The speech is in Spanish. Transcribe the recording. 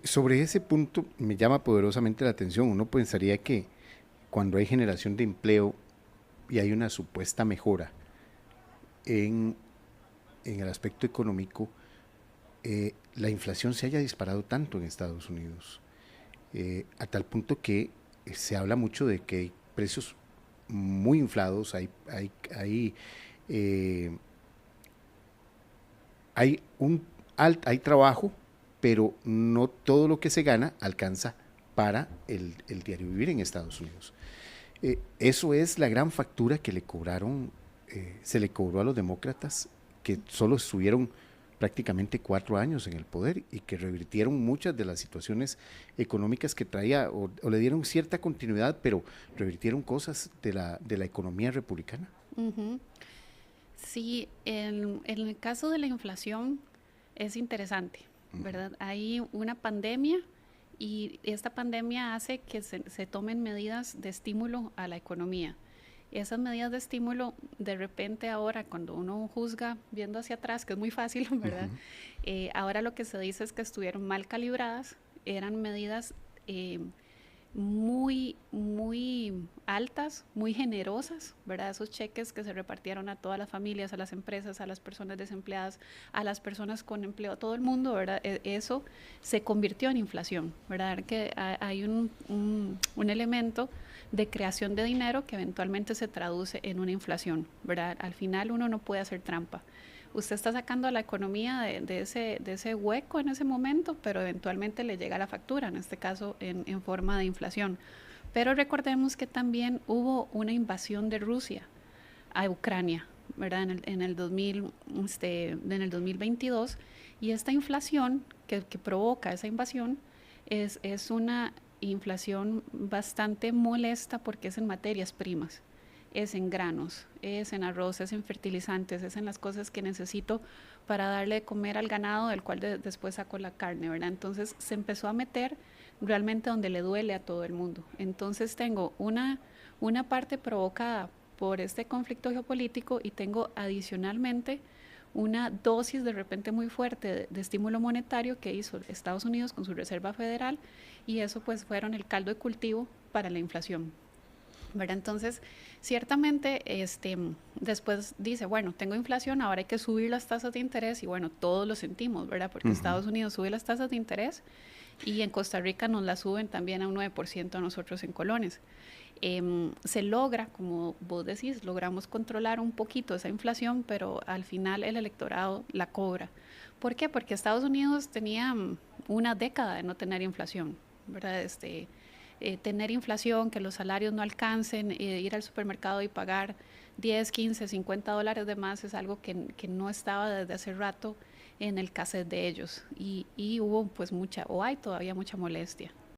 Sobre ese punto me llama poderosamente la atención. Uno pensaría que cuando hay generación de empleo y hay una supuesta mejora en, en el aspecto económico, la inflación se haya disparado tanto en Estados Unidos, a tal punto que se habla mucho de que hay precios muy inflados, eh, hay trabajo, pero no todo lo que se gana alcanza para el diario vivir en Estados Unidos. Eso es la gran factura que se le cobró a los demócratas, que solo estuvieron prácticamente 4 años en el poder y que revirtieron muchas de las situaciones económicas que traía, o le dieron cierta continuidad, pero revirtieron cosas de la economía republicana. Ujú. Sí, en el caso de la inflación es interesante, ¿verdad? Hay una pandemia y esta pandemia hace que se tomen medidas de estímulo a la economía. Esas medidas de estímulo, de repente ahora, cuando uno juzga viendo hacia atrás, que es muy fácil, ¿verdad? Ahora lo que se dice es que estuvieron mal calibradas, eran medidas eh, muy altas, muy generosas, ¿verdad? Esos cheques que se repartieron a todas las familias, a las empresas, a las personas desempleadas, a las personas con empleo, a todo el mundo, ¿verdad? Eso se convirtió en inflación, ¿verdad? Que hay un elemento de creación de dinero que eventualmente se traduce en una inflación, ¿verdad? Al final uno no puede hacer trampa. Usted está sacando a la economía de ese hueco en ese momento, pero eventualmente le llega la factura, en este caso en forma de inflación. Pero recordemos que también hubo una invasión de Rusia a Ucrania, ¿verdad? En el 2022, y esta inflación que provoca esa invasión es una inflación bastante molesta porque es en materias primas, es en granos, es en arroz, es en fertilizantes, es en las cosas que necesito para darle de comer al ganado, del cual después saco la carne, ¿verdad? Entonces se empezó a meter realmente donde le duele a todo el mundo. Entonces tengo una parte provocada por este conflicto geopolítico y tengo adicionalmente una dosis de repente muy fuerte de estímulo monetario que hizo Estados Unidos con su Reserva Federal, y eso pues fueron el caldo de cultivo para la inflación, ¿verdad? Entonces, ciertamente, después dice, bueno, tengo inflación, ahora hay que subir las tasas de interés, y bueno, todos lo sentimos, ¿verdad? Porque Estados Unidos sube las tasas de interés y en Costa Rica nos las suben también a un 9% a nosotros en colones. Se logra, como vos decís, logramos controlar un poquito esa inflación, pero al final el electorado la cobra. ¿Por qué? Porque Estados Unidos tenía una década de no tener inflación, ¿verdad? Tener inflación, que los salarios no alcancen, ir al supermercado y pagar 10, 15, $50 de más es algo que no estaba desde hace rato en el cassette de ellos, y hubo pues mucha, o hay todavía mucha molestia.